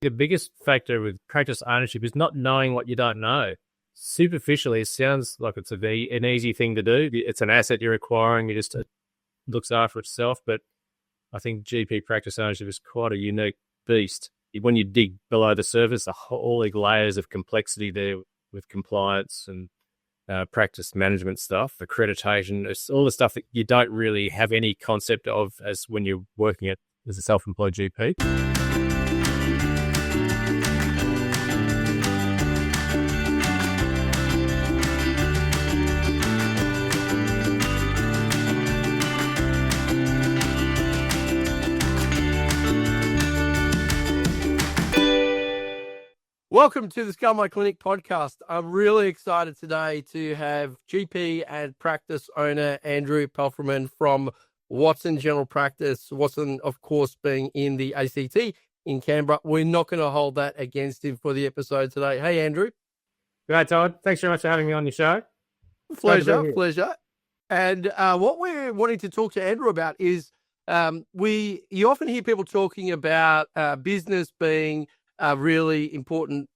The biggest factor with practice ownership is not knowing what you don't know. Superficially, it sounds like it's an easy thing to do. It's an asset you're acquiring. It just looks after itself. But I think GP practice ownership is quite a unique beast. When you dig below the surface, all the layers of complexity there with compliance and practice management stuff, accreditation, it's all the stuff that you don't really have any concept of as when you're working as a self-employed GP. Welcome to the Scale My Clinic podcast. I'm really excited today to have GP and practice owner Andrew Palfreman from Watson General Practice. Watson, of course, being in the ACT in Canberra. We're not going to hold that against him for the episode today. Hey, Andrew. Great, Todd. Thanks very much for having me on your show. Pleasure. And what we're wanting to talk to Andrew about is you often hear people talking about business being a really important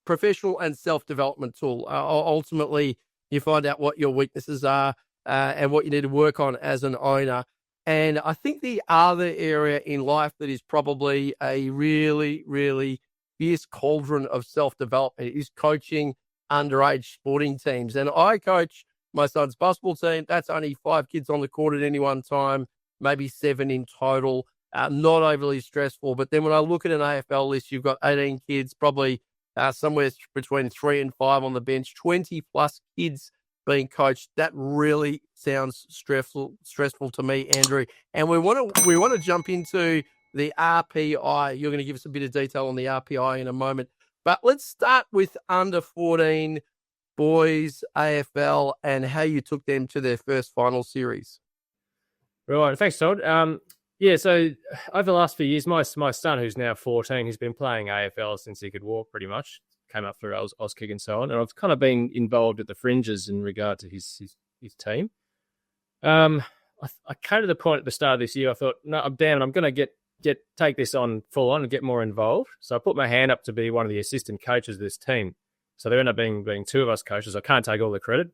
professional and self-development tool. Ultimately, you find out what your weaknesses are and what you need to work on as an owner. And I think the other area in life that is probably a really, really fierce cauldron of self-development is coaching underage sporting teams. And I coach my son's basketball team. That's only 5 kids on the court at any one time, maybe 7 in total. Not overly stressful. But then when I look at an AFL list, you've got 18 kids, probably somewhere between 3 and 5 on the bench, 20 plus kids being coached. That really sounds stressful to me, Andrew. And we want to jump into the RPI. You're going to give us a bit of detail on the RPI in a moment. But let's start with under 14 boys AFL and how you took them to their first final series. Right. Thanks, Todd. Yeah, so over the last few years, my son, who's now 14, he's been playing AFL since he could walk pretty much, came up through Auskick and so on, and I've kind of been involved at the fringes in regard to his team. I came to the point at the start of this year, I thought, no, I'm going to take this on full on and get more involved. So I put my hand up to be one of the assistant coaches of this team. So there ended up being 2 of us coaches. I can't take all the credit.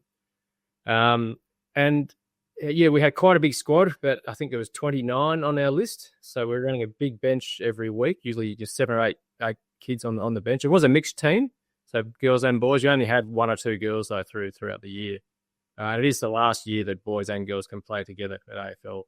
And yeah, we had quite a big squad, but I think there was 29 on our list. So we're running a big bench every week, usually just 7 or 8 kids on the bench. It was a mixed team, so girls and boys. You only had 1 or 2 girls, though, throughout the year. And it is the last year that boys and girls can play together at AFL.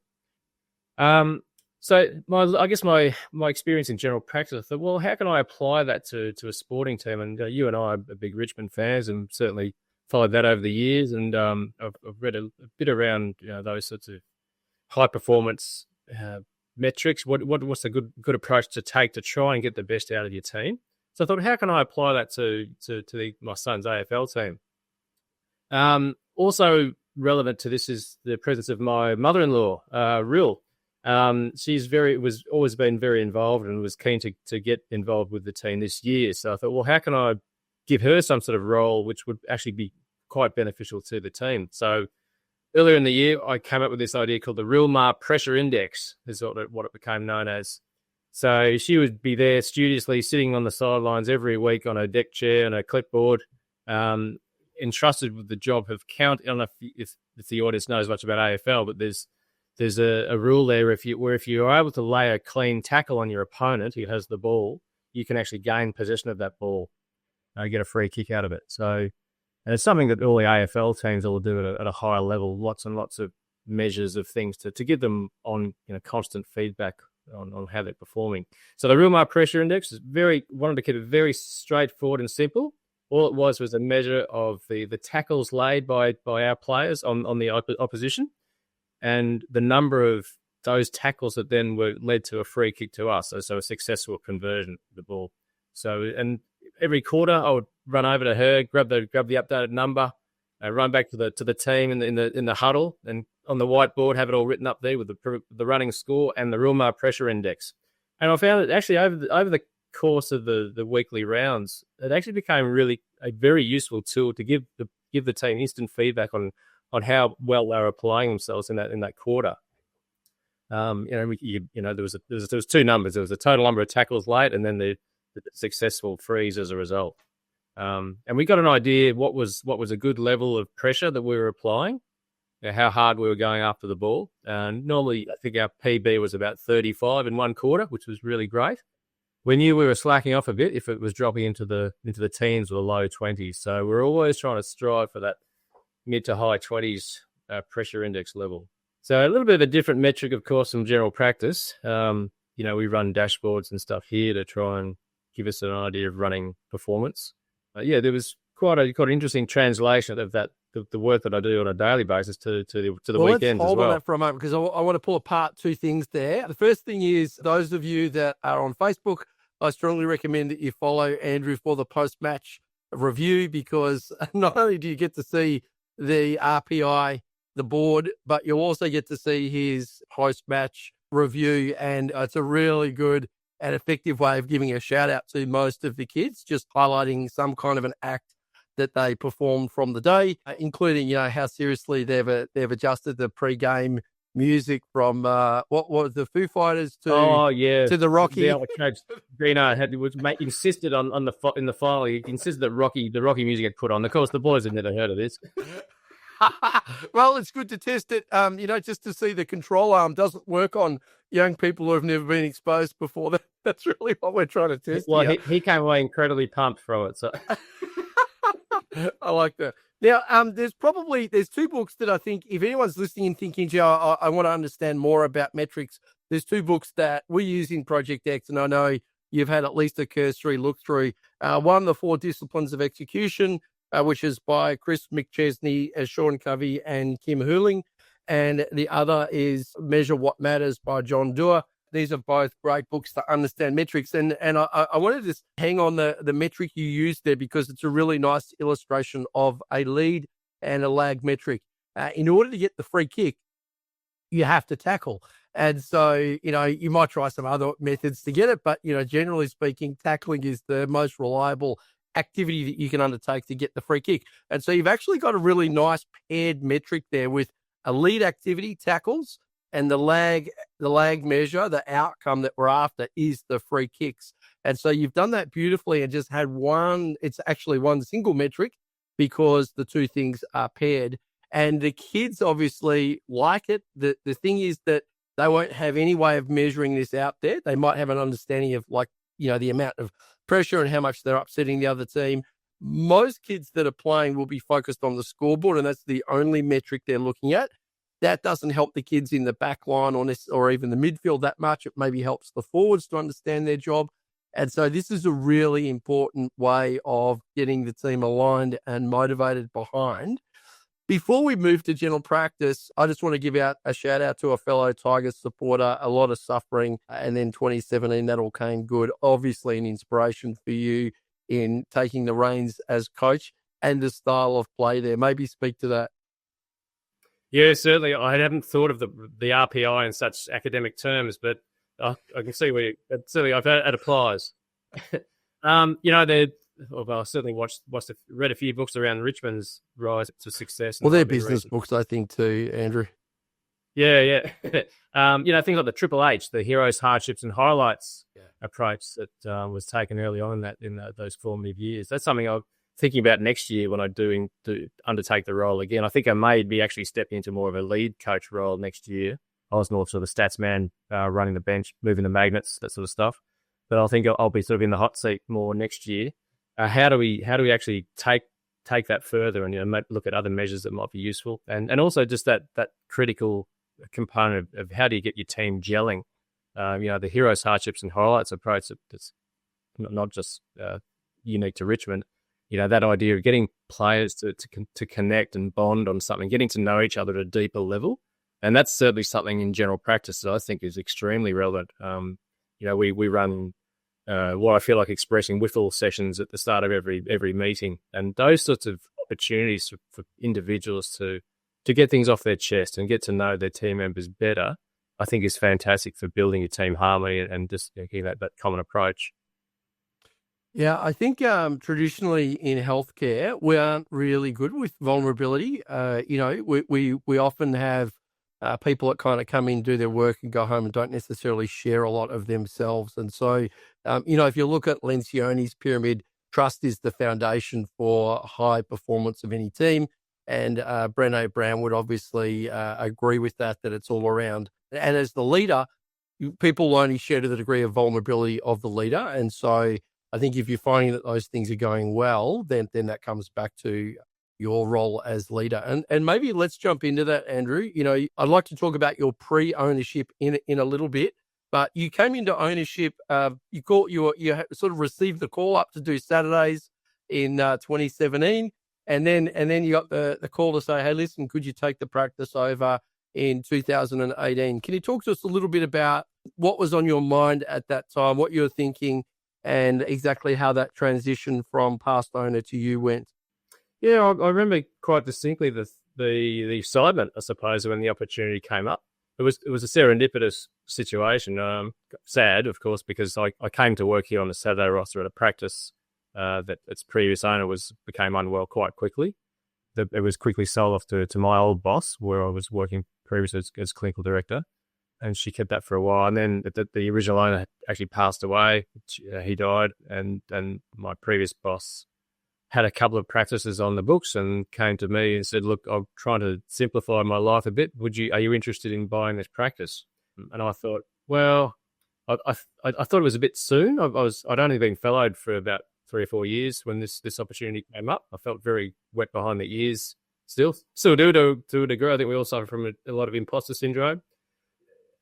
So I guess my experience in general practice, I thought, well, how can I apply that to a sporting team? And you and I are big Richmond fans and certainly followed that over the years, and I've read a bit around those sorts of high performance metrics. What's a good approach to take to try and get the best out of your team? So I thought, how can I apply that to my son's AFL team? Also relevant to this is the presence of my mother-in-law, Ril. She's always been very involved and was keen to get involved with the team this year. So I thought, well, how can I give her some sort of role which would actually be quite beneficial to the team? So earlier in the year, I came up with this idea called the Rilmar Pressure Index, is what it became known as. So she would be there studiously sitting on the sidelines every week on a deck chair and a clipboard, entrusted with the job of count. I don't know if the audience knows much about AFL, but there's a rule there if you are able to lay a clean tackle on your opponent who has the ball, you can actually gain possession of that ball. Get a free kick out of it. So, and it's something that all the AFL teams will do at a higher level, lots and lots of measures of things to give them on constant feedback on how they're performing. So the Rilmar Pressure Index wanted to keep it very straightforward and simple. All it was a measure of the tackles laid by our players on the opposition and the number of those tackles that then led to a free kick to us. So a successful conversion of the ball. So, and every quarter, I would run over to her, grab the updated number, run back to the team in the huddle, and on the whiteboard have it all written up there with the running score and the Rilmar Pressure Index. And I found that actually over the course of the weekly rounds, it actually became really a very useful tool to give the team instant feedback on how well they were applying themselves in that quarter. There was 2 numbers. There was the total number of tackles late, and then the successful frees as a result. And we got an idea what was a good level of pressure that we were applying, how hard we were going after the ball. Normally, I think our PB was about 35 in one quarter, which was really great. We knew we were slacking off a bit if it was dropping into the teens or the low 20s. So we're always trying to strive for that mid to high 20s pressure index level. So a little bit of a different metric, of course, from general practice. We run dashboards and stuff here to try and give us an idea of running performance. There was quite an interesting translation of that, the work that I do on a daily basis to the weekends as well. Let's hold on that for a moment, because I want to pull apart two things there. The first thing is, those of you that are on Facebook, I strongly recommend that you follow Andrew for the post-match review, because not only do you get to see the RPI, the board, but you'll also get to see his post-match review, and it's a really good and effective way of giving a shout out to most of the kids, just highlighting some kind of an act that they performed from the day, including, how seriously they've adjusted the pre-game music from what was the Foo Fighters to the Rocky. The other coach Greenard insisted on in the final. He insisted that the Rocky music had put on. Of course, the boys had never heard of this. Well, it's good to test it. Just to see the control arm doesn't work on young people who have never been exposed before. That's really what we're trying to test. Well, he came away incredibly pumped from it. So I like that. Now, there's two books that I think, if anyone's listening and thinking, Joe, I want to understand more about metrics, there's two books that we use in Project X, and I know you've had at least a cursory look through. One, The 4 Disciplines of Execution, which is by Chris McChesney, Sean Covey, and Kim Hooling. And the other is Measure What Matters by John Doerr. These are both great books to understand metrics. And I wanted to hang on the metric you used there, because it's a really nice illustration of a lead and a lag metric. In order to get the free kick, you have to tackle. And so, you might try some other methods to get it, but, generally speaking, tackling is the most reliable activity that you can undertake to get the free kick. And so you've actually got a really nice paired metric there with a lead activity, tackles, and the lag measure, the outcome that we're after, is the free kicks. And so you've done that beautifully and just had it's actually one single metric, because the two things are paired. And the kids obviously like it. The thing is that they won't have any way of measuring this out there. They might have an understanding of, the amount of pressure and how much they're upsetting the other team. Most kids that are playing will be focused on the scoreboard, and that's the only metric they're looking at. That doesn't help the kids in the back line or even the midfield that much. It maybe helps the forwards to understand their job. And so this is a really important way of getting the team aligned and motivated behind. Before we move to general practice, I just want to give out a shout out to a fellow Tigers supporter. A lot of suffering, and then 2017, that all came good. Obviously an inspiration for you in taking the reins as coach, and the style of play there. Maybe speak to that. Yeah, certainly. I hadn't thought of the RPI in such academic terms, but I can see where it applies. I certainly read a few books around Richmond's rise to success. Well, they're business books, I think, too, Andrew. Yeah. Things like the Triple H, the heroes, hardships, and highlights approach that was taken early on in those formative years. That's something I'm thinking about next year when I do undertake the role again. I think I may be actually stepping into more of a lead coach role next year. I was more sort of a stats man, running the bench, moving the magnets, that sort of stuff. But I think I'll be sort of in the hot seat more next year. How do we actually take that further and look at other measures that might be useful, and also just that critical component of how do you get your team gelling? The heroes, hardships, and highlights approach that's not just unique to Richmond. That idea of getting players to connect and bond on something, getting to know each other at a deeper level, and that's certainly something in general practice that I think is extremely relevant. We run what I feel like expressing whistle sessions at the start of every meeting, and those sorts of opportunities for individuals to get things off their chest and get to know their team members better, I think is fantastic for building your team harmony and just getting that common approach. Yeah, I think traditionally in healthcare, we aren't really good with vulnerability. We often have people that kind of come in, do their work and go home and don't necessarily share a lot of themselves. And so, if you look at Lencioni's pyramid, trust is the foundation for high performance of any team. And Brené Brown would obviously agree with that it's all around. And as the leader, people only share to the degree of vulnerability of the leader. And so I think if you're finding that those things are going well, then that comes back to your role as leader. And maybe let's jump into that, Andrew. I'd like to talk about your pre-ownership in a little bit, but you came into ownership, you sort of received the call up to do Saturdays in 2017. And then you got the call to say, hey, listen, could you take the practice over in 2018? Can you talk to us a little bit about what was on your mind at that time, what you were thinking, and exactly how that transition from past owner to you went? Yeah, I remember quite distinctly the excitement, I suppose, when the opportunity came up. It was a serendipitous situation. Sad, of course, because I came to work here on the Saturday roster at a practice that its previous owner became unwell quite quickly. It was quickly sold off to my old boss, where I was working previously as clinical director, and she kept that for a while. And then the original owner actually passed away. He died, and my previous boss had a couple of practices on the books and came to me and said, "Look, I'm trying to simplify my life a bit. Are you interested in buying this practice?" And I thought, well, I thought it was a bit soon. I'd only been fellowed for about 3 or 4 years when this opportunity came up. I felt very wet behind the ears. Still do to a degree. I think we all suffer from a lot of imposter syndrome.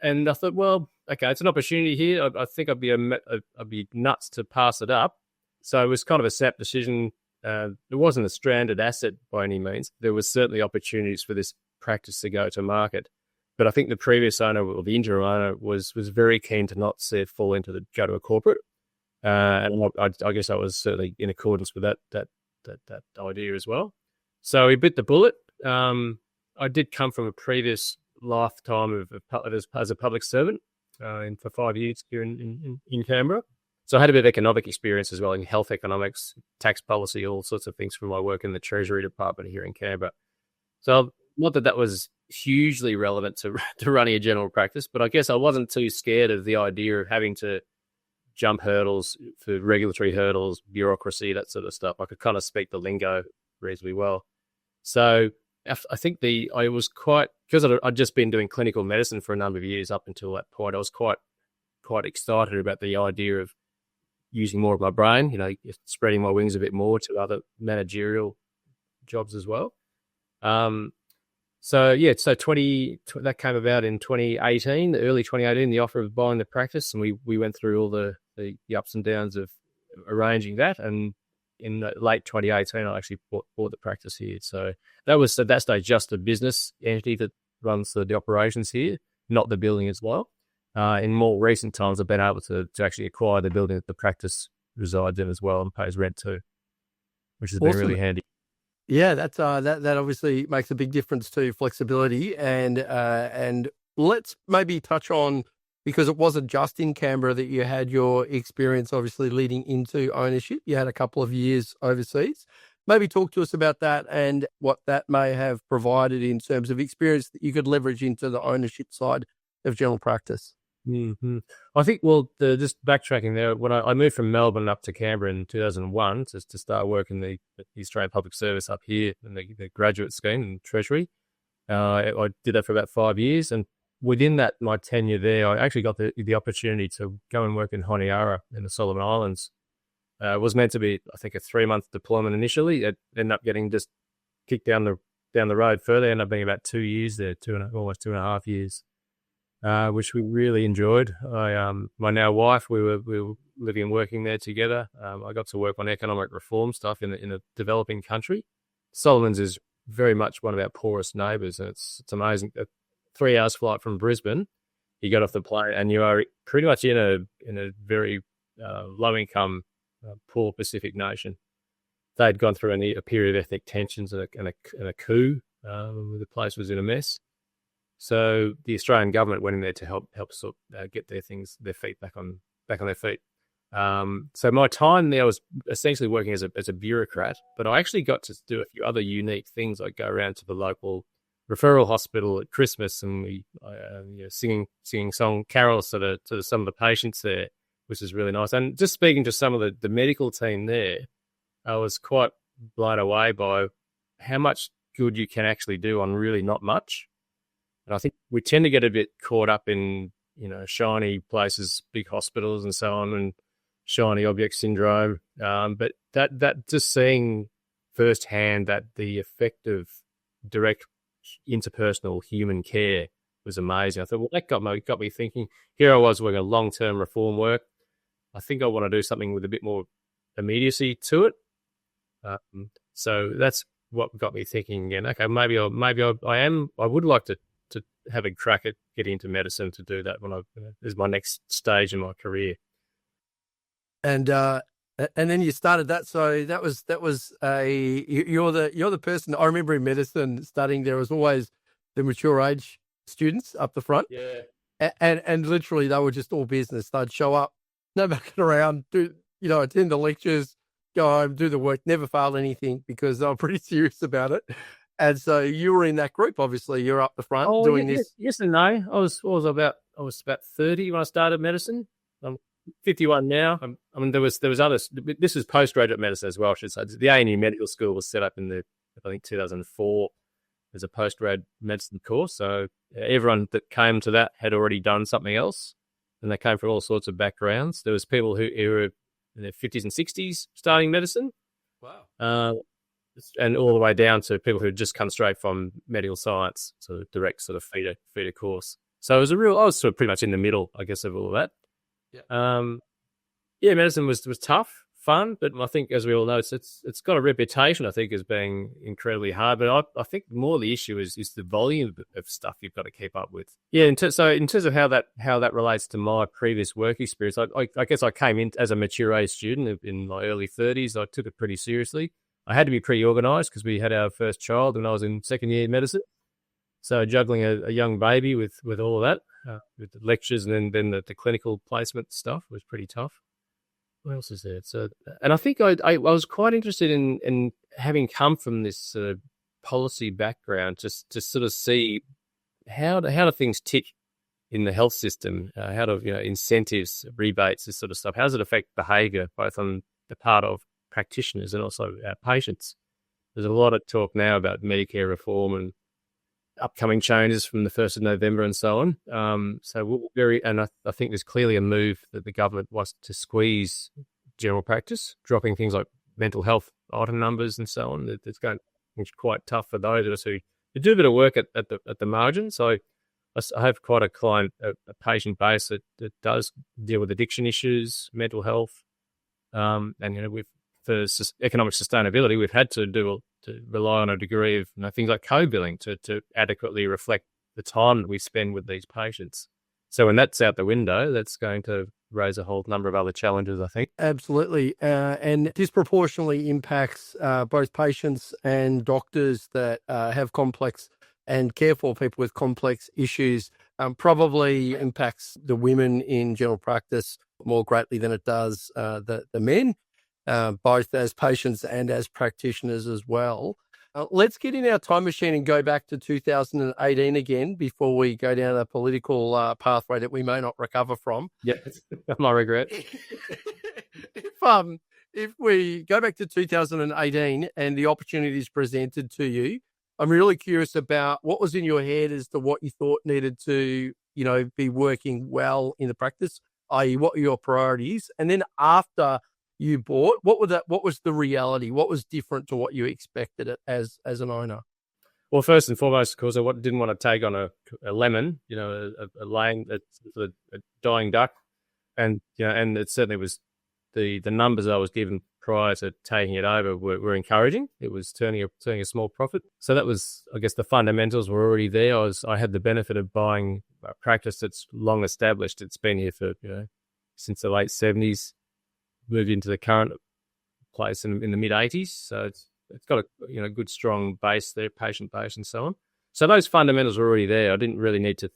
And I thought, well, okay, it's an opportunity here. I think I'd be nuts to pass it up. So it was kind of a snap decision. It wasn't a stranded asset by any means. There was certainly opportunities for this practice to go to market. But I think the previous owner, or the interim owner, was very keen to not see it fall into go to a corporate. And I guess I was certainly in accordance with that idea as well. So we bit the bullet. I did come from a previous lifetime as a public servant for 5 years here in Canberra. So I had a bit of economic experience as well in health economics, tax policy, all sorts of things from my work in the Treasury Department here in Canberra. So not that was hugely relevant to running a general practice, but I guess I wasn't too scared of the idea of having to jump hurdles for regulatory hurdles, bureaucracy, that sort of stuff. I could kind of speak the lingo reasonably well. So I think because I'd just been doing clinical medicine for a number of years up until that point, I was quite excited about the idea of using more of my brain, spreading my wings a bit more to other managerial jobs as well. So that came about in 2018, early 2018, the offer of buying the practice, and we went through all the ups and downs of arranging that. And in late 2018, I actually bought the practice here. So that was at that stage just a business entity that runs the operations here, not the building as well. In more recent times, I've been able to actually acquire the building that the practice resides in as well and pays rent too, which has been really handy. Yeah, that obviously makes a big difference to flexibility. And let's maybe touch on, because it wasn't just in Canberra that you had your experience, obviously leading into ownership. You had a couple of years overseas. Maybe talk to us about that and what that may have provided in terms of experience that you could leverage into the ownership side of general practice. Mm-hmm. I think, just backtracking there, when I moved from Melbourne up to Canberra in 2001 to start working the Australian Public Service up here in the graduate scheme in Treasury, I did that for about 5 years. And within my tenure there, I actually got the opportunity to go and work in Honiara in the Solomon Islands. It was meant to be, I think, a 3-month deployment initially. It ended up getting just kicked down the road further. It ended up being about 2 years there, almost 2.5 years. Which we really enjoyed. My now wife, we were living and working there together. I got to work on economic reform stuff in a developing country. Solomons is very much one of our poorest neighbours, and it's amazing. A 3 hours flight from Brisbane, you got off the plane and you are pretty much in a very low income, poor Pacific nation. They'd gone through a period of ethnic tensions and a coup. The place was in a mess. So the Australian government went in there to help get their feet back on their feet. So my time there was essentially working as a bureaucrat, but I actually got to do a few other unique things, like go around to the local referral hospital at Christmas, and we singing carols to some of the patients there, which is really nice. And just speaking to some of the medical team there, I was quite blown away by how much good you can actually do on really not much. And I think we tend to get a bit caught up in, shiny places, big hospitals and so on, and shiny object syndrome. But that just seeing firsthand that the effect of direct interpersonal human care was amazing. I thought, well, that got me thinking. Here I was working long-term reform work. I think I want to do something with a bit more immediacy to it. So that's what got me thinking again. Okay, maybe I would like to have a crack at getting into medicine, to do that is my next stage in my career. And then you started that. So you're the person. I remember in medicine studying, there was always the mature age students up the front. Yeah. And literally they were just all business. They'd show up, no mucking around, attend the lectures, go home, do the work, never failed anything because they were pretty serious about it. And so you were in that group. Obviously, you're up the front doing this. Yes and no. I was about 30 when I started medicine. I'm 51 now. I mean, there was others. This is postgraduate medicine as well, I should say. The A&E Medical School was set up in I think 2004 as a postgrad medicine course. So everyone that came to that had already done something else, and they came from all sorts of backgrounds. There was people who were in their 50s and 60s starting medicine. Wow. And all the way down to people who had just come straight from medical science, sort of direct sort of feeder course. So it was I was sort of pretty much in the middle, I guess, of all of that. Yeah. Medicine was tough, fun, but I think, as we all know, it's got a reputation, I think, as being incredibly hard. But I think more the issue is the volume of stuff you've got to keep up with. Yeah, in terms of how that relates to my previous work experience, I guess I came in as a mature age student in my early 30s. I took it pretty seriously. I had to be pretty organised because we had our first child when I was in second year medicine. So juggling a young baby with all of that, with the lectures and then the clinical placement stuff was pretty tough. What else is there? So, and I think I was quite interested in having come from this policy background, just to sort of see how do things tick in the health system, how do incentives, rebates, this sort of stuff. How does it affect behaviour, both on the part of practitioners and also our patients? There's a lot of talk now about Medicare reform and upcoming changes from the 1st of November and so on. So I think there's clearly a move that the government wants to squeeze general practice, dropping things like mental health item numbers and so on. It's quite tough for those of us who do a bit of work at the margin. So I have quite a patient base that does deal with addiction issues, mental health, and for economic sustainability, we've had to rely on a degree of things like co-billing to adequately reflect the time that we spend with these patients. So when that's out the window, that's going to raise a whole number of other challenges, I think. Absolutely. And disproportionately impacts both patients and doctors that have complex and care for people with complex issues. Probably impacts the women in general practice more greatly than it does the men. Both as patients and as practitioners as well. Let's get in our time machine and go back to 2018 again before we go down a political pathway that we may not recover from. Yeah, that's my regret. If we go back to 2018 and the opportunities presented to you, I'm really curious about what was in your head as to what you thought needed to, be working well in the practice, i.e. what were your priorities? And then after you bought, what was the reality? What was different to what you expected it as an owner? Well, first and foremost, of course, I didn't want to take on a lemon, a laying, a dying duck, and and it certainly was the numbers I was given prior to taking it over were encouraging. It was turning a small profit, so that was, I guess, the fundamentals were already there. I had the benefit of buying a practice that's long established. It's been here for since the late 70s. Moved into the current place in the mid 80s, so it's got a good strong base there, patient base and so on. So those fundamentals were already there. I didn't really need to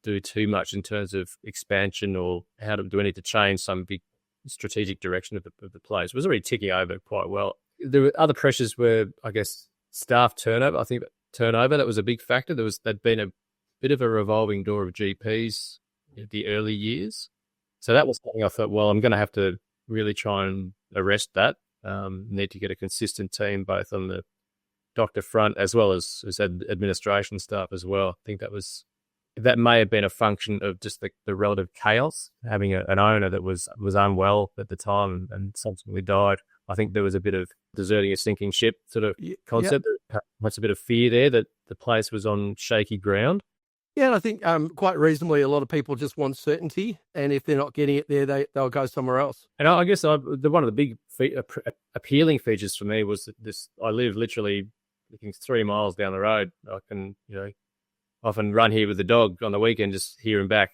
do too much in terms of expansion or do I need to change some big strategic direction of the place. It was already ticking over quite well. There were other pressures where, I guess, staff turnover. I think turnover. That was a big factor. There'd been a bit of a revolving door of GPs in the early years. So that was something I thought, well, I'm going to have to really try and arrest that. Need to get a consistent team, both on the doctor front as well as administration staff as well. I think that may have been a function of just the relative chaos, having an owner that was unwell at the time and subsequently died. I think there was a bit of deserting a sinking ship sort of concept. Yeah. Much a bit of fear there that the place was on shaky ground. Yeah, and I think quite reasonably, a lot of people just want certainty, and if they're not getting it there, they'll go somewhere else. And I guess one of the big appealing features for me was that I live literally 3 miles down the road. I can, often run here with the dog on the weekend, just here and back.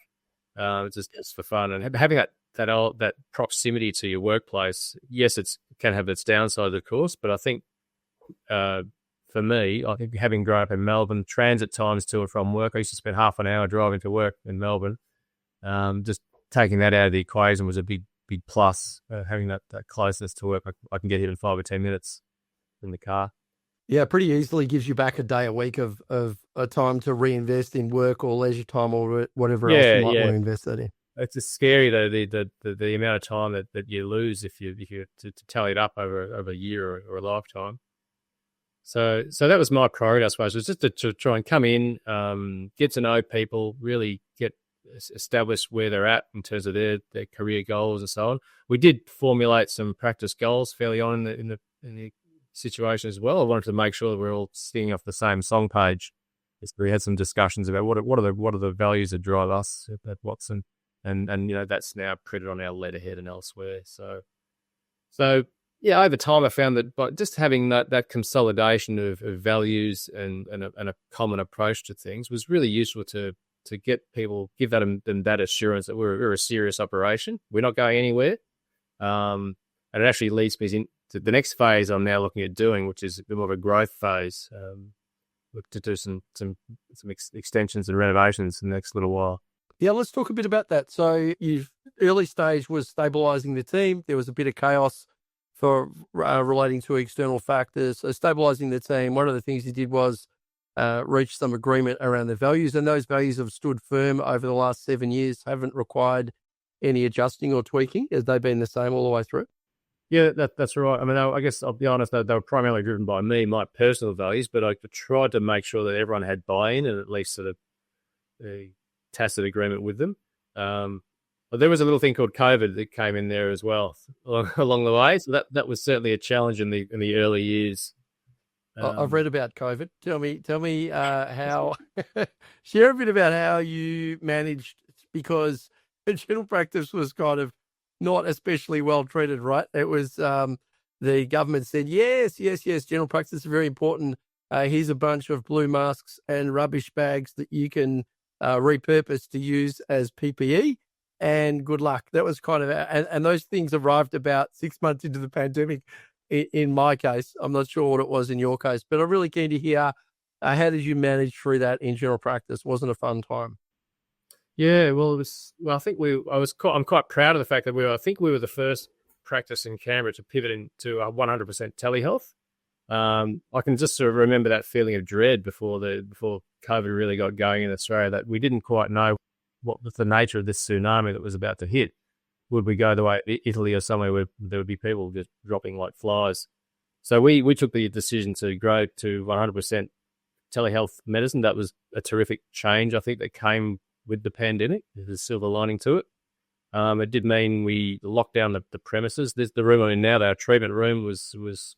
It's just for fun, and having that proximity to your workplace. Yes, it can have its downsides, of course, but I think for me, I think having grown up in Melbourne, transit times to and from work, I used to spend half an hour driving to work in Melbourne. Just taking that out of the equation was a big plus. Having that closeness to work, I can get here in 5 or 10 minutes in the car. Yeah, pretty easily gives you back a day a week of a time to reinvest in work or leisure time or whatever else you might want to invest that in. It's just scary though, the amount of time that you lose if you to tally it up over a year or a lifetime. So that was my priority, I suppose, was just to try and come in, get to know people, really get established where they're at in terms of their career goals and so on. We did formulate some practice goals fairly on in the situation as well. I wanted to make sure that we're all singing off the same song page. We had some discussions about what are the values that drive us at Watson, and that's now printed on our letterhead and elsewhere. So yeah, over time I found that by just having that consolidation of values and a common approach to things was really useful to get people, give them that assurance that we're a serious operation. We're not going anywhere, and it actually leads me into the next phase I'm now looking at doing, which is a bit more of a growth phase. Look to do some extensions and renovations in the next little while. Yeah, let's talk a bit about that. So early stage was stabilising the team. There was a bit of chaos for relating to external factors. So stabilising the team, one of the things you did was reach some agreement around the values, and those values have stood firm over the last 7 years, haven't required any adjusting or tweaking. Has they been the same all the way through? Yeah, that's right. I mean, I guess I'll be honest, they were primarily driven by me, my personal values, but I tried to make sure that everyone had buy-in and at least sort of a tacit agreement with them. But there was a little thing called COVID that came in there as well along the way. So that was certainly a challenge in the early years. I've read about COVID. Tell me how. Share a bit about how you managed, because general practice was kind of not especially well treated, right? It was the government said yes, general practice is very important. Here's a bunch of blue masks and rubbish bags that you can repurpose to use as PPE. And good luck. That was kind of, and those things arrived about 6 months into the pandemic. In my case, I'm not sure what it was in your case, but I'm really keen to hear how did you manage through that in general practice? Wasn't a fun time. Yeah, well, it was. Well, I think I'm quite proud of the fact that we were the first practice in Canberra to pivot into 100% telehealth. I can just sort of remember that feeling of dread before COVID really got going in Australia, that we didn't quite know what was the nature of this tsunami that was about to hit. Would we go the way of Italy or somewhere where there would be people just dropping like flies? So we took the decision to grow to 100% telehealth medicine. That was a terrific change, I think, that came with the pandemic. There's a silver lining to it. It did mean we locked down the premises. The room I'm in now, our treatment room,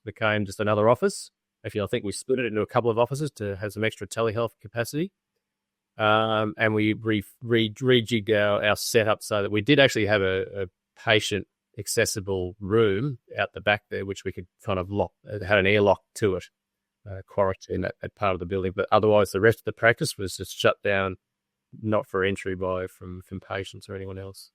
became just another office. Actually, I think we split it into a couple of offices to have some extra telehealth capacity. And we rejigged our setup so that we did actually have a patient accessible room out the back there, which we could kind of lock. It had an airlock to it, quarantine that part of the building. But otherwise, the rest of the practice was just shut down, not for entry from patients or anyone else.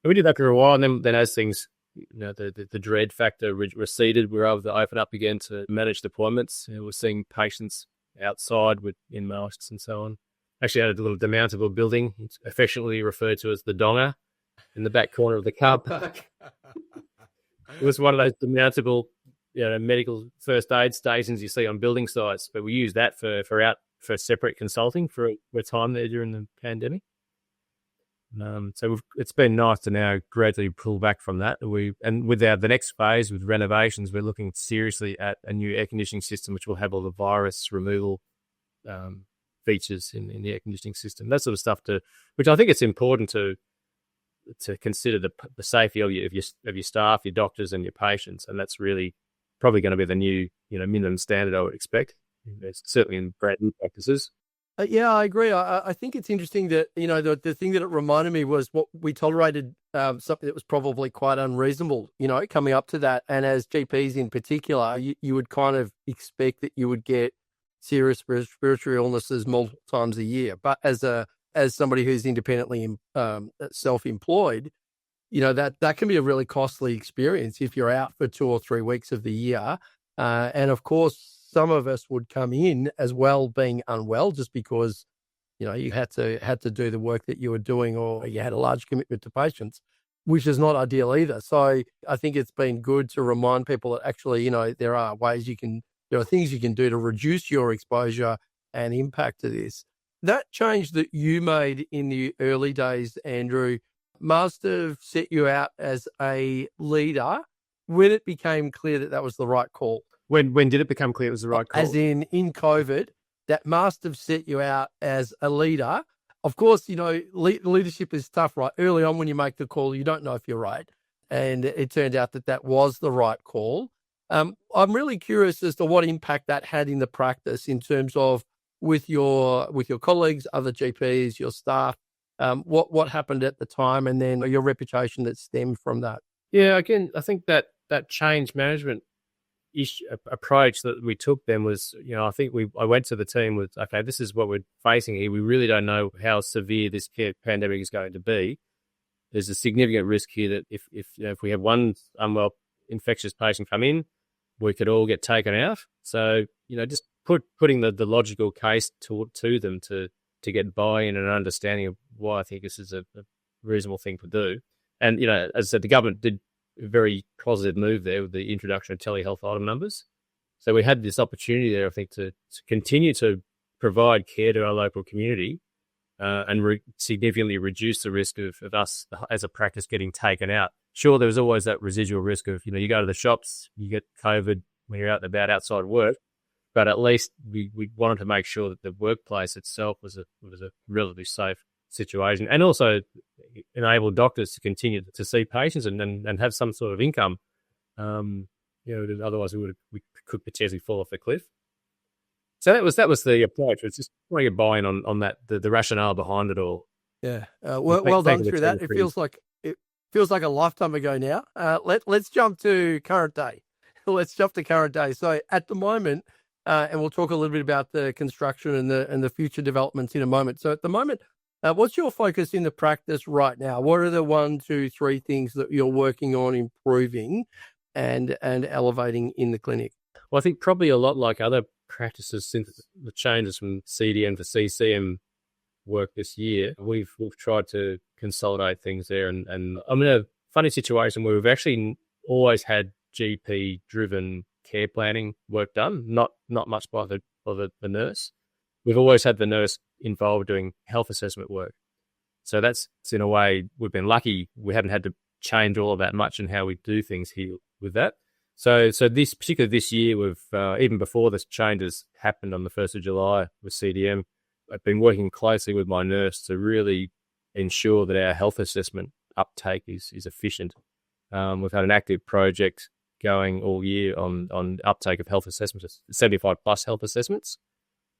And we did that for a while, and then as things, the dread factor receded, we were able to open up again to managed appointments. We're seeing patients outside in masks and so on. Actually had a little demountable building. It's affectionately referred to as the Donger in the back corner of the car park. It was one of those demountable medical first aid stations you see on building sites, but we use that for separate consulting for a time there during the pandemic. So it's been nice to now gradually pull back from that. And with the next phase with renovations, we're looking seriously at a new air conditioning system, which will have all the virus removal features in the air conditioning system. That sort of stuff which I think it's important to consider the safety of your staff, your doctors, and your patients, and that's really probably going to be the new minimum standard I would expect. It's certainly in brand new practices. Yeah, I agree. I think it's interesting that, the thing that it reminded me was what we tolerated, something that was probably quite unreasonable, coming up to that. And as GPs in particular, you would kind of expect that you would get serious respiratory illnesses multiple times a year. But as somebody who's independently self-employed, that can be a really costly experience if you're out for 2 or 3 weeks of the year. And of course, some of us would come in as well being unwell just because, you had to do the work that you were doing, or you had a large commitment to patients, which is not ideal either. So I think it's been good to remind people that actually, there are things you can do to reduce your exposure and impact to this. That change that you made in the early days, Andrew, must have set you out as a leader when it became clear that was the right call. When did it become clear it was the right call? As in COVID, that must have set you out as a leader. Of course, leadership is tough, right? Early on when you make the call, you don't know if you're right. And it turned out that was the right call. I'm really curious as to what impact that had in the practice in terms of with your colleagues, other GPs, your staff, what happened at the time, and then your reputation that stemmed from that. Yeah, again, I think that change management approach that we took then was, I think I went to the team with, okay, this is what we're facing here. We really don't know how severe this pandemic is going to be. There's a significant risk here that if we have one unwell infectious patient come in, we could all get taken out. So, just putting the logical case to them to get buy-in and understanding of why I think this is a reasonable thing to do. And, as I said, the government did a very positive move there with the introduction of telehealth item numbers. So we had this opportunity there, I think, to continue to provide care to our local community and significantly reduce the risk of us as a practice getting taken out. Sure, there was always that residual risk of, you go to the shops, you get COVID when you're out and about outside work, but at least we wanted to make sure that the workplace itself was a relatively safe situation, and also enable doctors to continue to see patients and have some sort of income. Otherwise we could potentially fall off the cliff. So that was the approach. It's just trying to get buy-in on that, the rationale behind it all. Yeah. Well done through that. It feels like a lifetime ago now. Let's jump to current day. So at the moment, and we'll talk a little bit about the construction and the future developments in a moment. So at the moment, what's your focus in the practice right now? What are the 1, 2, 3 things that you're working on improving and elevating in the clinic? Well, I think probably a lot like other practices since the changes from CDM to CCM work this year, we've tried to consolidate things there. And I'm in a funny situation where we've actually always had GP-driven care planning work done, not much by the nurse. We've always had the nurse involved doing health assessment work. So that's, in a way, we've been lucky. We haven't had to change all of that much in how we do things here with that. So particularly this year, we've, even before the changes happened on the 1st of July with CDM, I've been working closely with my nurse to really ensure that our health assessment uptake is efficient. We've had an active project going all year on uptake of health assessments, 75 plus health assessments.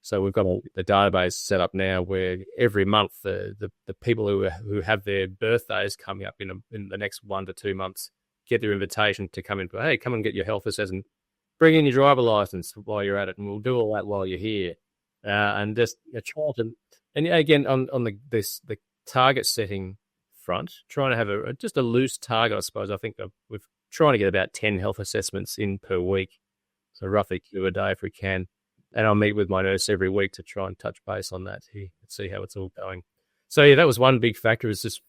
So we've got the database set up now where every month the people who have their birthdays coming up in the next 1 to 2 months get their invitation to come in. Hey, come and get your health assessment. Bring in your driver license while you're at it, and we'll do all that while you're here. And just try to, and again on the target setting front, trying to have just a loose target. I suppose I think we're trying to get about 10 health assessments in per week, so roughly 2 a day if we can. And I'll meet with my nurse every week to try and touch base on that here and see how it's all going. So yeah, that was one big factor, is just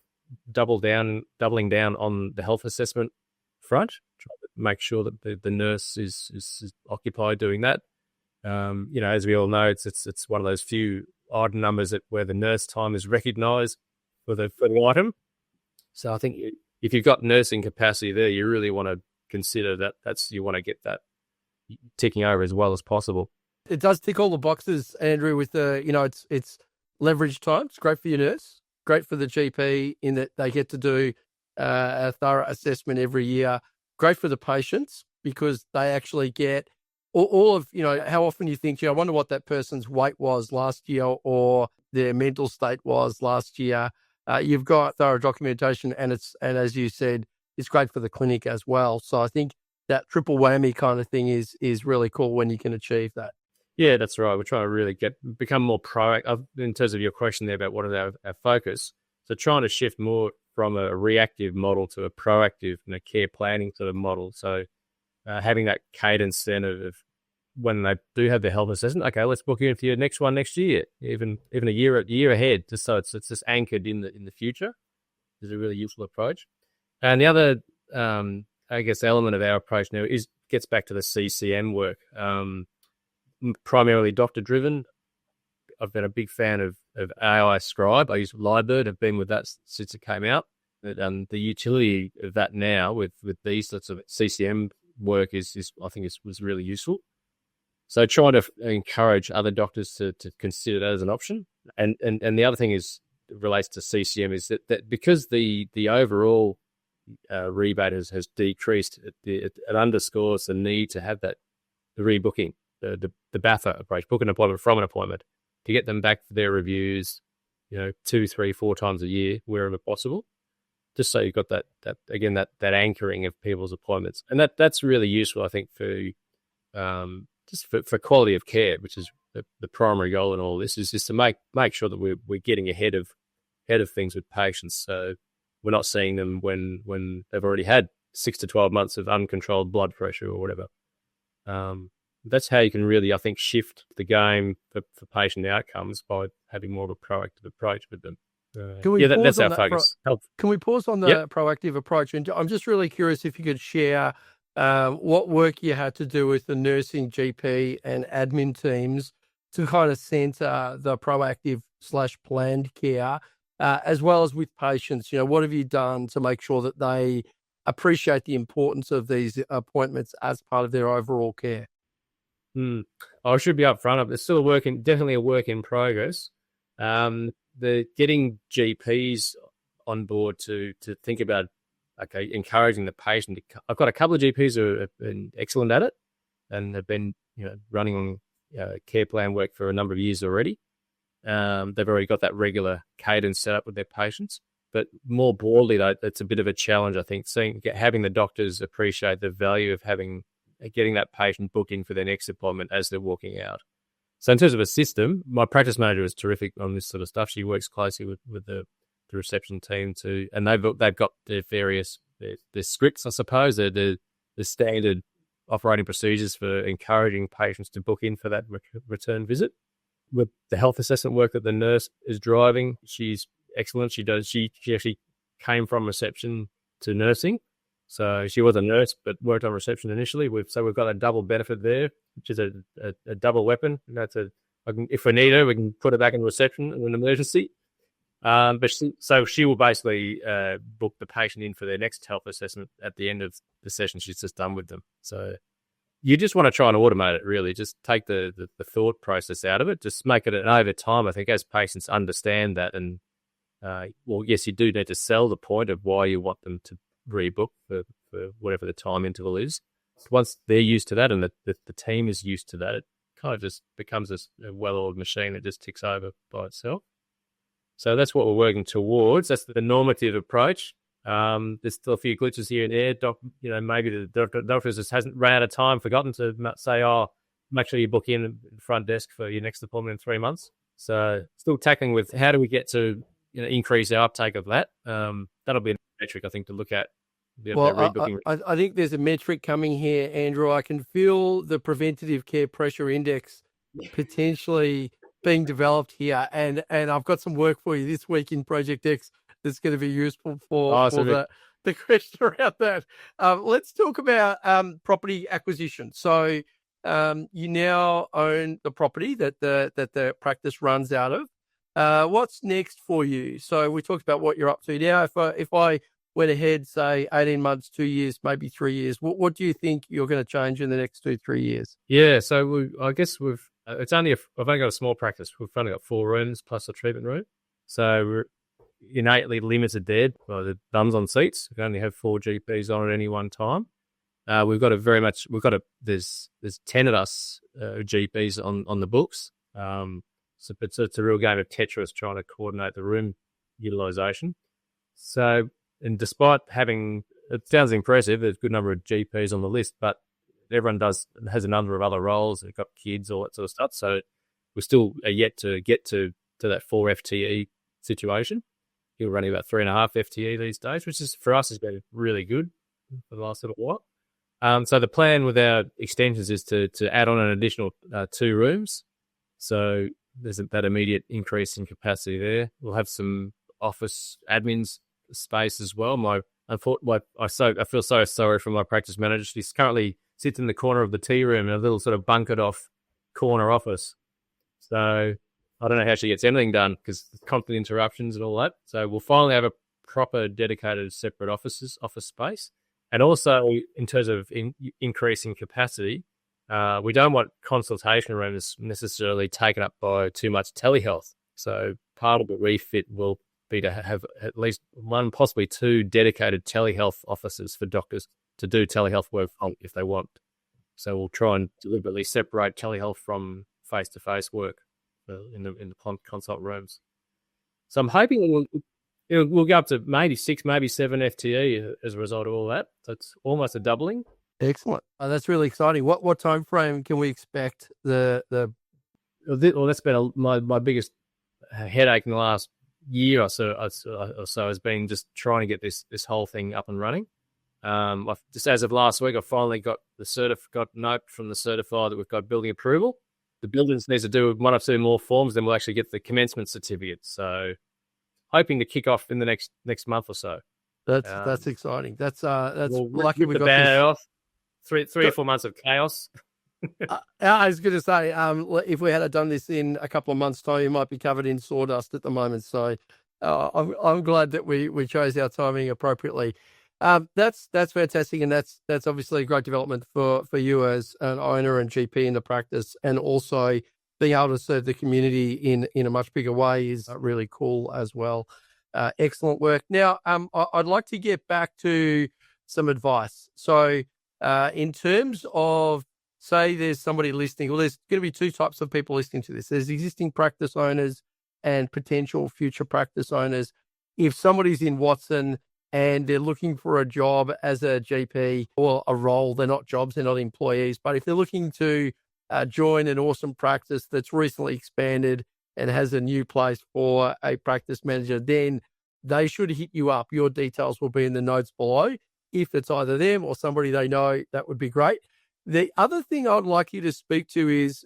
doubling down on the health assessment front, try to make sure that the nurse is occupied doing that. As we all know, it's one of those few odd numbers where the nurse time is recognised for the item. So I think if you've got nursing capacity there, you really want to consider that you want to get that ticking over as well as possible. It does tick all the boxes, Andrew, with it's leverage time. It's great for your nurse, great for the GP in that they get to do a thorough assessment every year. Great for the patients because they actually get all of, how often you think, I wonder what that person's weight was last year or their mental state was last year. You've got thorough documentation and as you said, it's great for the clinic as well. So I think that triple whammy kind of thing is really cool when you can achieve that. Yeah, that's right. We're trying to really become more proactive in terms of your question there about what is our focus. So trying to shift more from a reactive model to a proactive care planning sort of model. So having that cadence then of when they do have their health assessment, okay, let's book you in for your next one next year, even a year ahead, just so it's just anchored in the future is a really useful approach. And the other, element of our approach now gets back to the CCM work, primarily doctor-driven. I've been a big fan of AI Scribe. I use Liebird. I've been with that since it came out. But the utility of that now with these sorts of CCM work was really useful. So trying to encourage other doctors to consider that as an option. And the other thing relates to CCM is that because the overall rebate has decreased, it underscores the need to have the rebooking, the BAFA approach, book an appointment from an appointment, to get them back for their reviews, 2, 3, 4 times a year, wherever possible, just so you've got that anchoring of people's appointments. And that's really useful, I think, for just for quality of care, which is the primary goal in all this, is just to make sure that we're getting ahead of things with patients. So we're not seeing them when they've already had 6 to 12 months of uncontrolled blood pressure or whatever. That's how you can really, I think, shift the game for patient outcomes by having more of a proactive approach with them. That's our focus. Can we pause on the proactive approach? And I'm just really curious if you could share what work you had to do with the nursing, GP and admin teams to kind of centre the proactive/planned care, as well as with patients. What have you done to make sure that they appreciate the importance of these appointments as part of their overall care? I should be upfront. It's still definitely a work in progress. The getting GPs on board to think about, encouraging the patient. I've got a couple of GPs who have been excellent at it and have been, running on care plan work for a number of years already. They've already got that regular cadence set up with their patients. But more broadly, though, it's a bit of a challenge, I think, having the doctors appreciate the value of getting that patient booked in for their next appointment as they're walking out. So in terms of a system, my practice manager is terrific on this sort of stuff. She works closely with the reception team too, and they've got their various their scripts, I suppose, the standard operating procedures for encouraging patients to book in for that return visit. With the health assessment work that the nurse is driving, she's excellent. She actually came from reception to nursing. So she was a nurse, but worked on reception initially. We've got a double benefit there, which is a double weapon. If we need her, we can put her back in reception in an emergency. But she will basically book the patient in for their next health assessment at the end of the session she's just done with them. So you just want to try and automate it, really. Just take the thought process out of it. Just make it over time, I think, as patients understand that. And, yes, you do need to sell the point of why you want them to rebook for whatever the time interval is. Once they're used to that and the team is used to that, it kind of just becomes a well-oiled machine that just ticks over by itself. So that's what we're working towards. That's the normative approach. There's still a few glitches here and there. Maybe the doctor just hasn't ran out of time, forgotten to say, make sure you book in the front desk for your next appointment in 3 months. So still tackling with how do we get to increase our uptake of that. That'll be a metric, I think, to look at. I think there's a metric coming here, Andrew. I can feel the preventative care pressure index potentially being developed here, and I've got some work for you this week in Project X that's going to be useful for the question around that. Let's talk about property acquisition. So you now own the property that the practice runs out of. What's next for you? So we talked about what you're up to now. If I went ahead, say 18 months, 2 years, maybe 3 years, what do you think you're going to change in the next 2-3 years? Yeah, so I guess I've only got a small practice. We've only got 4 rooms plus a treatment room, so we're innately limited there. Well, the bums on seats. We can only have 4 GPs on at any one time. There's 10 of us GPs on the books. So it's a real game of Tetris trying to coordinate the room utilisation. So, and despite it sounds impressive, there's a good number of GPs on the list, but everyone has a number of other roles. They've got kids, all that sort of stuff. So we're still yet to get to that 4 FTE situation. We're running about 3.5 FTE these days, which is for us has been really good for the last little while. So the plan with our extensions is to add on an additional 2 rooms. So there's that immediate increase in capacity there. We'll have some office admins space as well. I feel so sorry for my practice manager. She currently sits in the corner of the tea room in a little sort of bunkered off corner office. So I don't know how she gets anything done because constant interruptions and all that. So we'll finally have a proper dedicated separate office space. And also in terms of increasing capacity, we don't want consultation rooms necessarily taken up by too much telehealth. So part of the refit will be to have at least 1, possibly 2 dedicated telehealth offices for doctors to do telehealth work if they want. So we'll try and deliberately separate telehealth from face-to-face work in the consult rooms. So I'm hoping we'll go up to maybe 6, maybe 7 FTE as a result of all that. So it's almost a doubling. Excellent. That's really exciting. What time frame can we expect the? Well, that's been my biggest headache in the last year or so has been just trying to get this whole thing up and running. Just as of last week, I finally got got note from the certifier that we've got building approval. The buildings needs to do 1 or 2 more forms, then we'll actually get the commencement certificate. So hoping to kick off in the next month or so. That's exciting. That's we'll lucky we got this. Off. 3 or 4 months of chaos. I was going to say, if we had done this in a couple of months' time, you might be covered in sawdust at the moment. So I'm glad that we chose our timing appropriately. That's fantastic, and that's obviously a great development for you as an owner and GP in the practice, and also being able to serve the community in a much bigger way is really cool as well. Excellent work. Now, I'd like to get back to some advice. So, in terms of, say there's somebody listening, well, there's going to be 2 types of people listening to this. There's existing practice owners and potential future practice owners. If somebody's in Watson and they're looking for a job as a GP or a role, they're not jobs, they're not employees, but if they're looking to join an awesome practice that's recently expanded and has a new place for a practice manager, then they should hit you up. Your details will be in the notes below. If it's either them or somebody they know, that would be great. The other thing I'd like you to speak to is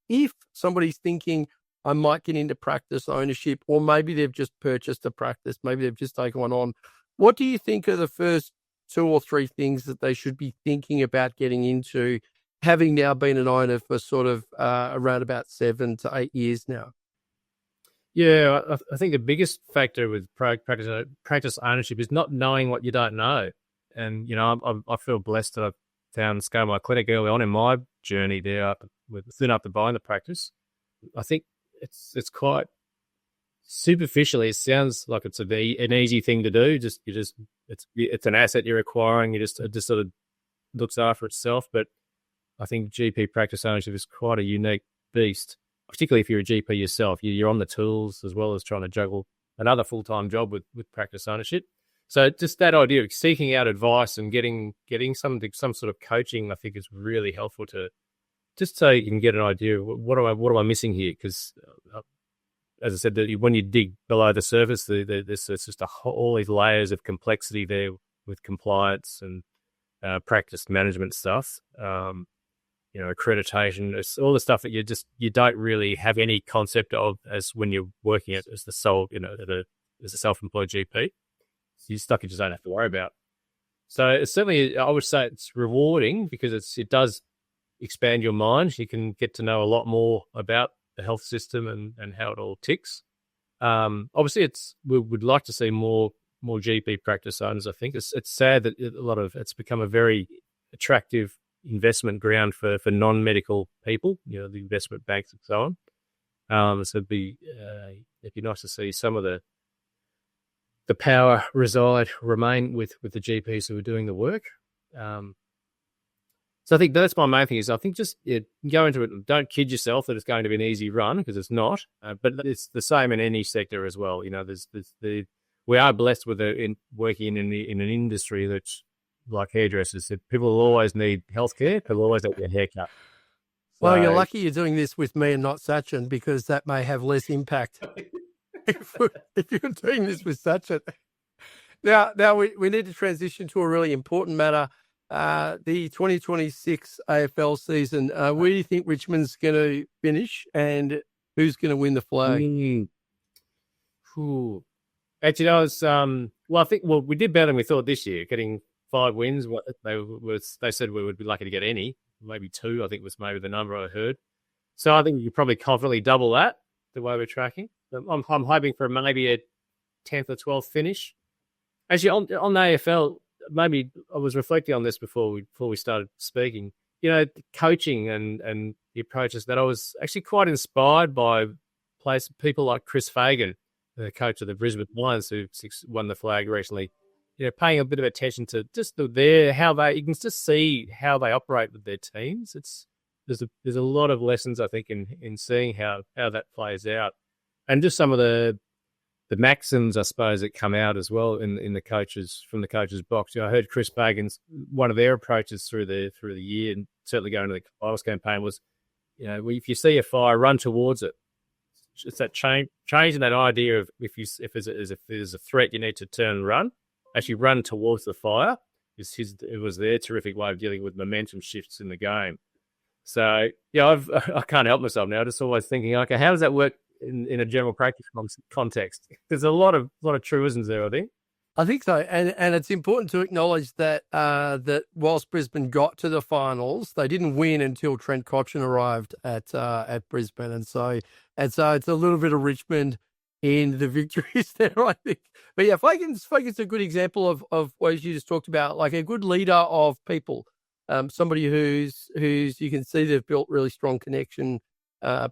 if somebody's thinking, I might get into practice ownership, or maybe they've just purchased a practice, maybe they've just taken one on. What do you think are the first 2 or 3 things that they should be thinking about getting into, having now been an owner for sort of around about 7 to 8 years now? Yeah, I think the biggest factor with practice ownership is not knowing what you don't know. And, I feel blessed that I've found scale of my clinic early on in my journey there soon after buying the practice. I think it's quite superficially, it sounds like it's an easy thing to do. It's an asset you're acquiring. It just sort of looks after itself. But I think GP practice ownership is quite a unique beast, particularly if you're a GP yourself. You're on the tools as well as trying to juggle another full-time job with practice ownership. So just that idea of seeking out advice and getting some sort of coaching, I think is really helpful to just so you can get an idea of what am I missing here? Because as I said, when you dig below the surface, there's just all these layers of complexity there with compliance and practice management stuff. Accreditation, it's all the stuff that you don't really have any concept of as when you're working as the sole, as a self-employed GP. stuff you just don't have to worry about. So it's certainly, I would say it's rewarding because it does expand your mind. You can get to know a lot more about the health system and how it all ticks. Obviously, we would like to see more GP practice owners. I think it's sad that it's become a very attractive investment ground for non-medical people. The investment banks and so on. So it'd be nice to see some of the power remain with the GPs who are doing the work. So I think that's my main thing is I think just go into it and don't kid yourself that it's going to be an easy run because it's not. But it's the same in any sector as well. We are blessed with working in an industry that's like hairdressers. That people will always need healthcare. People will always have a haircut. Well, you're lucky you're doing this with me and not Sachin because that may have less impact if you're doing this with Sachin. Now we need to transition to a really important matter. The 2026 AFL season. Where do you think Richmond's going to finish and who's going to win the flag? Actually, I think we did better than we thought this year, getting 5 wins. They said we would be lucky to get any, maybe 2, I think was maybe the number I heard. So I think you probably confidently double that, the way we're tracking. I'm hoping for maybe a 10th or 12th finish. Actually, on the AFL, maybe I was reflecting on this before we started speaking. Coaching and the approaches that I was actually quite inspired by people like Chris Fagan, the coach of the Brisbane Lions, who won the flag recently. Paying a bit of attention to just you can just see how they operate with their teams. There's a lot of lessons I think in seeing how that plays out, and just some of the maxims, I suppose, that come out as well from the coaches' box. I heard Chris Fagan's one of their approaches through the year, and certainly going to the finals campaign was, if you see a fire, run towards it. It's that changing that idea of if there's a threat, you need to turn and run. Actually, run towards the fire. It was their terrific way of dealing with momentum shifts in the game. So I can't help myself now. Just always thinking, okay, how does that work in a general practice context? There's a lot of truisms there, I think. I think so, and it's important to acknowledge that that whilst Brisbane got to the finals, they didn't win until Trent Cotchin arrived at Brisbane, and so it's a little bit of Richmond in the victories there, I think. But yeah, Fagan's a good example of what you just talked about, like a good leader of people, somebody who's you can see they've built really strong connection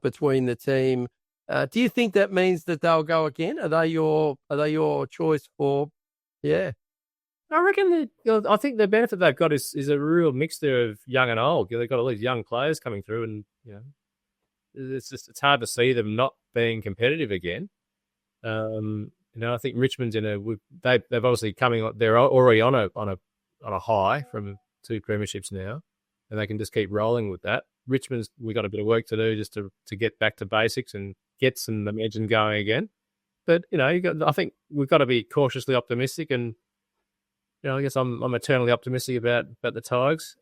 between the team. Do you think that means that they'll go again? Are they your choice for? Yeah, I reckon I think the benefit they've got is a real mixture of young and old. They've got all these young players coming through, and it's hard to see them not being competitive again. I think Richmond's they've obviously they're already on a high from 2 premierships now, and they can just keep rolling with that. We've got a bit of work to do just to get back to basics and get some momentum going again. But I think we've got to be cautiously optimistic, and I guess I'm eternally optimistic about the Tigers.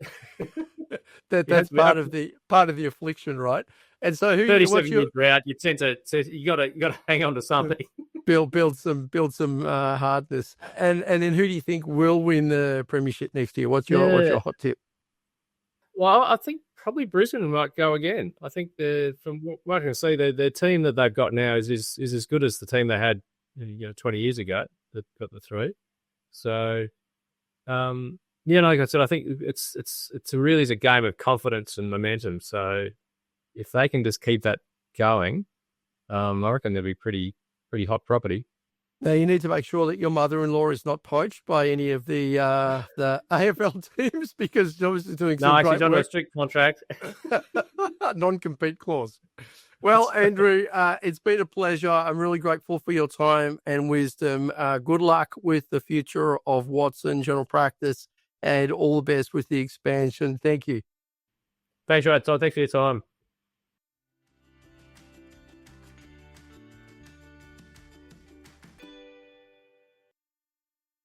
That's part of the affliction, right? And so, 37-year drought, you tend to you got to hang on to something. build some hardness, and then who do you think will win the premiership next year? What's your hot tip? Well, I think probably Brisbane might go again. I think from what I can see, the team that they've got now is as good as the team they had 20 years ago that got the 3. So, like I said, I think it's really a game of confidence and momentum. So, if they can just keep that going, I reckon they'll be pretty hot property. Now, you need to make sure that your mother-in-law is not poached by any of the AFL teams because she's obviously doing some great work. No, she's on a strict contract. Non-compete clause. Well, Andrew, it's been a pleasure. I'm really grateful for your time and wisdom. Good luck with the future of Watson General Practice and all the best with the expansion. Thank you. Thanks, right. Thanks for your time.